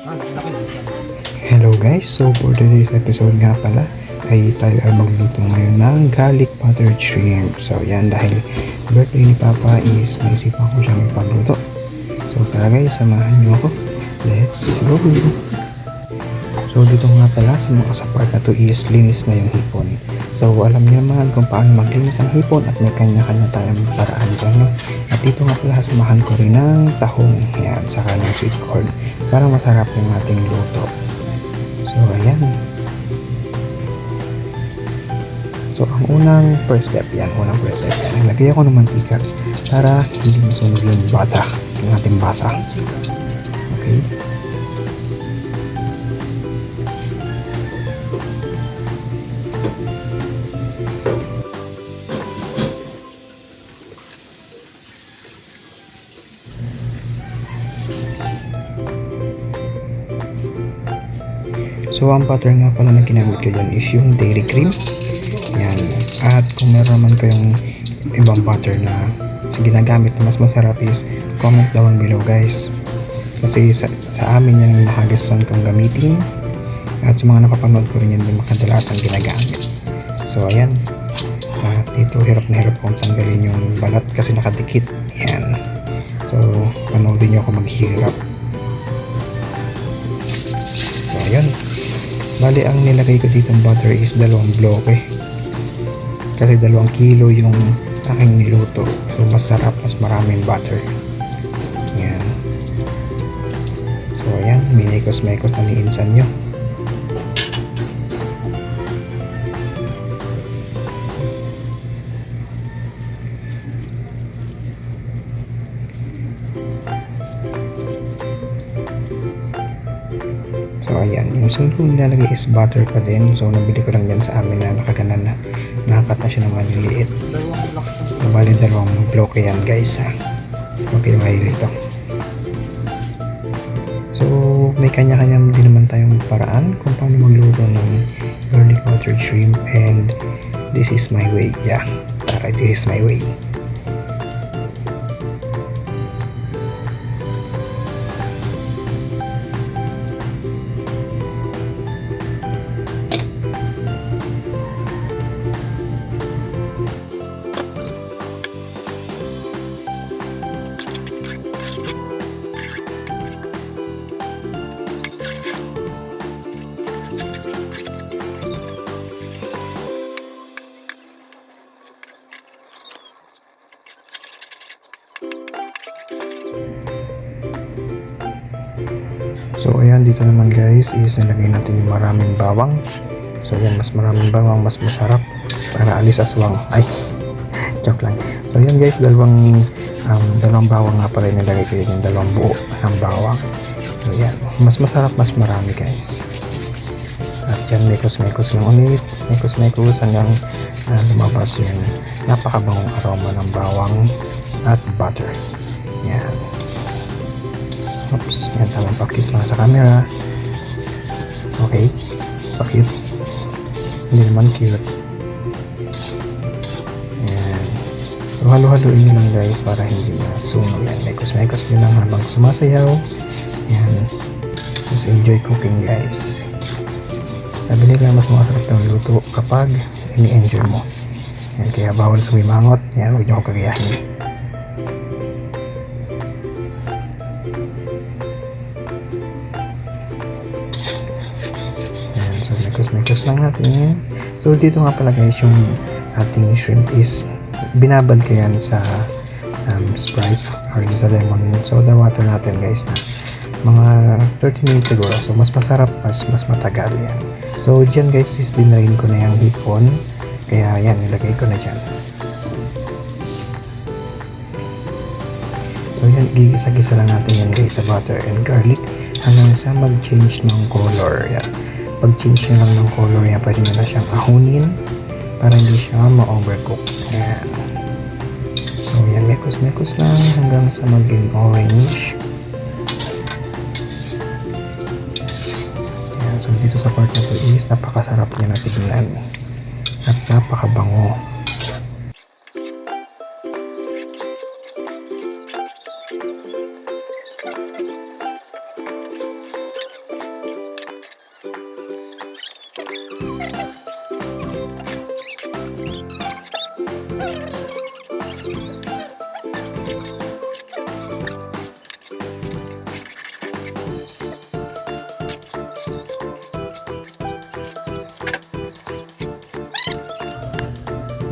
Hello guys, so for today's episode nga pala ay tayo ay magluto ngayon ng garlic buttered shrimp. So yan, dahil birthday ni Papa is naisipan ko siyang ipagluto. So tara guys, samahan niyo ako. Let's go! So dito nga pala sa part na to is linis na yung hipon. So alam niyo naman kung paano maglinis ang hipon at may kanya-kanya tayong paraan dyan. No? At dito nga pala samahan ko rin ng tahong, yan, saka ng sweet corn para masarap yung ating luto. So ayan. So ang unang first step, yan, lagay ako ng mantika para hindi masunog yung bata, yung ating bata. Okay. So ang butter nga pala na ginamit ko dyan is yung dairy cream. Yan. At kung meron naman kayong ibang butter na ginagamit na mas masarap is comment down below guys. Kasi sa amin yung nakagasan kong gamitin. At sa mga napapanood ko rin yan yung makadalasan ginagamit. So ayan. At dito hirap na hirap kong tanggalin yung balat kasi nakadikit. Yan. So panoodin nyo ako maghirap. So ayan. Bali ang nilagay ko dito ng butter is 2 bloke. Kasi 2 kilo yung aking niluto. So masarap, mas maraming butter. Yan. So ayan, minikos-mekos na niinsan nyo. So ayan, yung sunod kong nilalagay is butter pa din. So nabili ko lang dyan sa amin na nakaganan na. Nakakat na siya ng maliliit. Bali 2 bloke yan guys ha. Okay, maliliit to. So may kanya-kanya din naman tayong paraan kung paano magluto ng garlic buttered shrimp, and this is my way. Yeah, tara, this is my way. So ayan, dito naman guys is nilagay natin yung maraming bawang. So ayan, mas maraming bawang mas masarap para alis aswang. Ay, joke lang. So ayan guys, dalawang bawang nga pala nilagay ko, yung 2 buo ng bawang. So ayan, mas masarap, mas marami guys. At yan, mekos-mekos lang ulit, mekos-mekos hanggang lumabas yung napakabangong aroma ng bawang at butter. Yan. Oops, yan, tamang pakit lang sa camera. Okay, pakit. Hindi naman cute. Yan. So halo-haloin nyo lang guys para hindi masunog. Yan, mekos-mekos nyo lang habang sumasayaw. Yan. Just enjoy cooking guys. Sabi nila mas masarap ng luto kapag ini-enjoy mo. Yan, kaya bawal sumimangot. Yan, huwag nyo ako kagayahin. So mekos lang natin. So dito nga pala guys, yung ating shrimp is binabad ko yan sa Sprite or sa lemon soda water natin guys na mga 30 minutes siguro. So mas masarap, mas matagal yan. So dyan guys is dinarin ko na yung hipon, kaya yan, nilagay ko na dyan. So yan, gigisa-gisa lang natin yan guys sa butter and garlic hanggang sa mag-change ng color. Yan. Pag change nyo lang ng color yan, pwede nyo na siyang ahunin para hindi siya ma-overcook. Yan. So yan, mekos-mekos lang hanggang sa maging orange. Yan. So dito sa part na to is napakasarap niya na tignan at napakabango.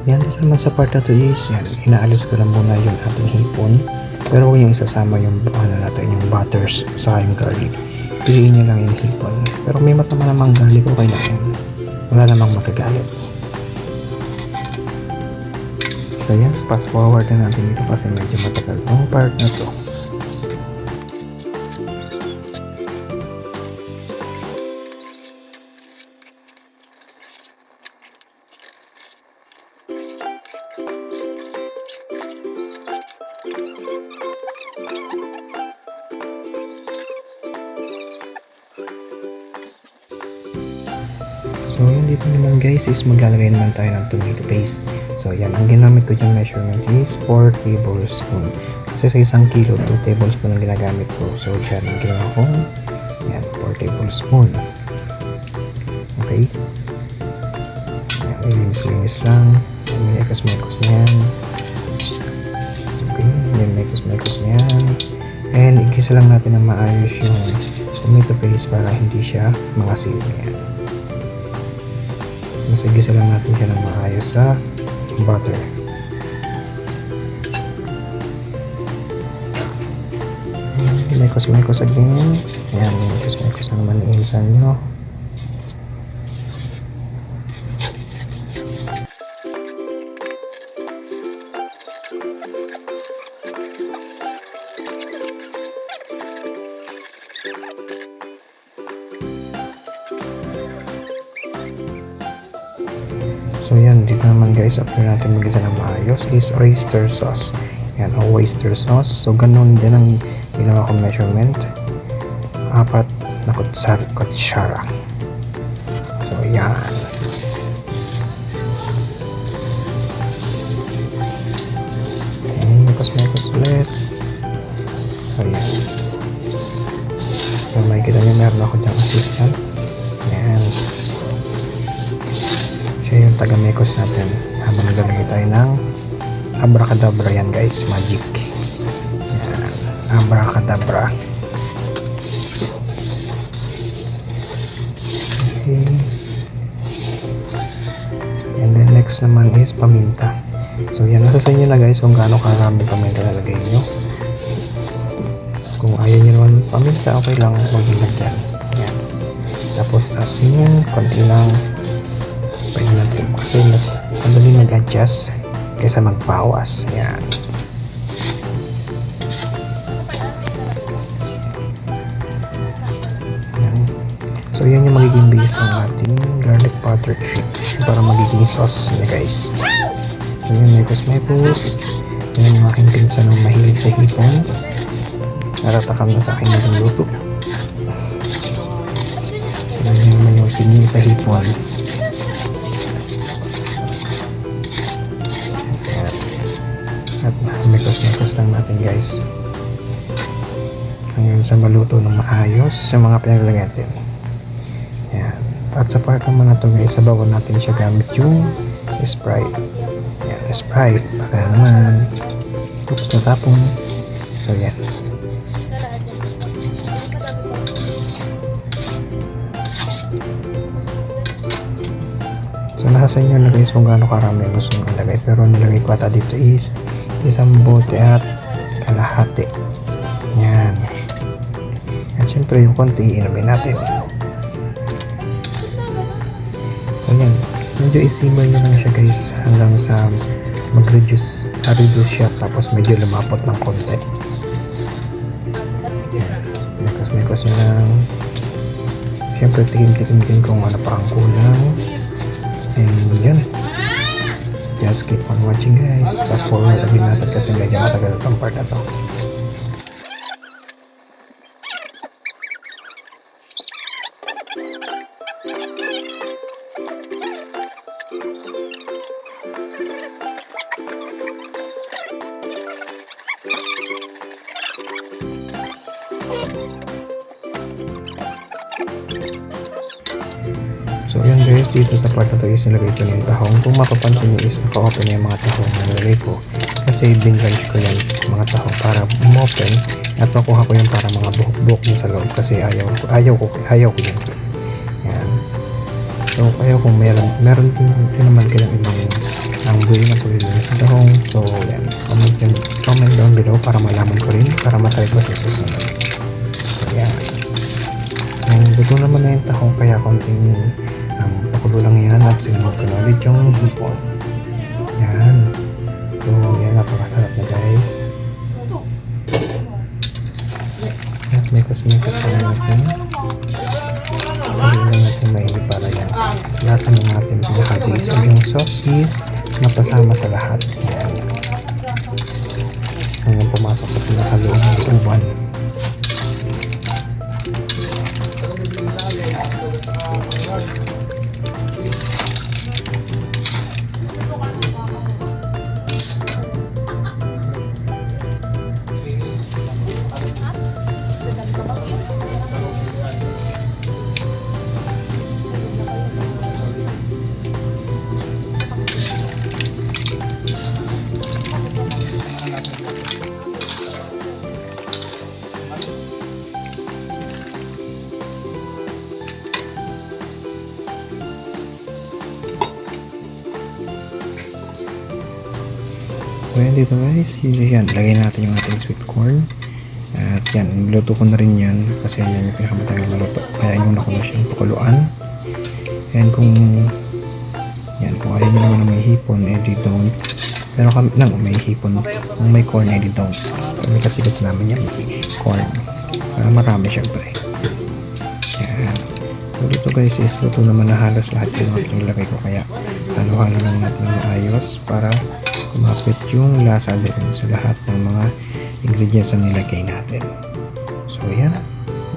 Yan, dito naman sa part na to is, yan, inaalis ko lang muna yung ating hipon. Pero huwag yung isasama yung, natin, yung butters sa yung garlic. Piliin nyo lang yung hipon. Pero may masama namang garlic, okay lang yan. Wala namang magagalit. So yan, fast forward na natin dito kasi medyo matagal tong part na to. So yun, dito naman guys is maglalagay naman tayo ng tomato paste. So yan, ang ginamit ko yung measurement is 4 tablespoon. Kasi sa isang kilo, 2 tablespoon ang ginagamit ko. So dyan, ginawa ko yan, 4 tablespoon. Okay. Yan, ilinis-linis lang. Mekos-mekos na yan. Okay, mekos-mekos na yan. And igisa lang natin na maayos yung tomato paste para hindi siya mangasim. Yan. Mas igisa lang natin siya ng maayos sa butter. Mekos-mekos again. Ayan, mekos-mekos na naman iinsan nyo. So yan, dito naman guys, after natin mag-isa ng maayos is oyster sauce. Yan, oyster sauce. So ganun din ang ginawa kong measurement. 4 na kutsara. So yan. And mekos-mekos ulit. So yan. So makikita nyo, meron ako dyang assistant. Yan. Siya yung taga-mekos natin habang naglalagay tayo ng abracadabra. Yan guys, magic. Yan, abracadabra. Okay. And then next naman is paminta. So yan, nasa sa inyo na guys kung gaano karami paminta lalagay nyo. Kung ayaw nyo naman paminta, okay lang, maglagyan. Yan. Tapos asin, konti lang. Pwede natin kasi mas madali mag-adjust kaysa magbawas. Yan. Yan. So yan yung magiging base ng ating garlic butter trick para magiging sauce niya guys. So yan, mekos-mekos. Yan yung aking pinsan ng mahilig sa hipon. Naratakam na sa akin yung luto. Yan naman yung tingin sa hipon. At mekos-mekos lang natin guys hanggang sa maluto ng maayos sa mga pinaglalagay natin. Yan. At sa part naman na to guys, sabawan natin siya gamit yung Sprite. Yan, Sprite. Baka naman. Oops, natapon. So yan. So nasa sa inyo na guys kung gaano karami ang gusto nyo ilagay, pero nilagay ko ata dito is isang bote at kalahati. Yan. At syempre yung konti inumin natin. So yan, medyo isimmer nyo lang siya guys hanggang sa mag-reduce siya, tapos medyo lumapot ng konti. Yan, mekos-mekos nyo lang. Syempre tikim-tikim din kung ano pa ang kulang. And yun, just keep on watching guys. Fast forward again natin kasi medyo matagal itong part na to. So yan guys, dito sa part na to is nilagay ko na yung tahong. Kung mapapansin nyo is naka-open na yung mga tahong na nilagay ko. Kasi binlanch ko yan mga tahong para umopen. At nakuha ko yung para mga buhok-buhok nyo sa loob. Kasi ayaw ko yan. Yan. So kaya kung meron din naman kayong ibang ang way na paglilinis ng tahong, so yan, comment down below para malaman ko rin, para matry ko sa susunod. So yan, luto naman na yung tahong, kaya konting pakulo lang yan at sinunod ko na ulit yung hipon. Yan, so yan, napakasarap na guys. At mikos-mikos lang natin. Hindi lang natin maili para yan. Lasa ng ating pinaka-base. Yung sauce is napasama sa lahat. Yan. Hanggang pumasok sa pinaka-loob ng uban. So yan dito guys, yan, lagay natin yung ating sweet corn. At yan, niluto ko na rin yan kasi yan yung pinakamatagal na maluto. Kaya inuna ko na siyang pakuluan. And kung ayaw nyo naman na may hipon, di don't. Pero kami lang, may hipon, kung may corn, di don't. Kami kasi gusto namin yan, corn. Para marami syempre. Yan. So dito guys, is luto naman na halos lahat yung nilagay ko. Kaya halo-halo lang natin ng maayos para kumapit yung lasa din sa lahat ng mga ingredients na nilagay natin. So yan,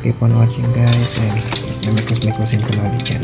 keep on watching guys, and may kusin ko na ulit yan.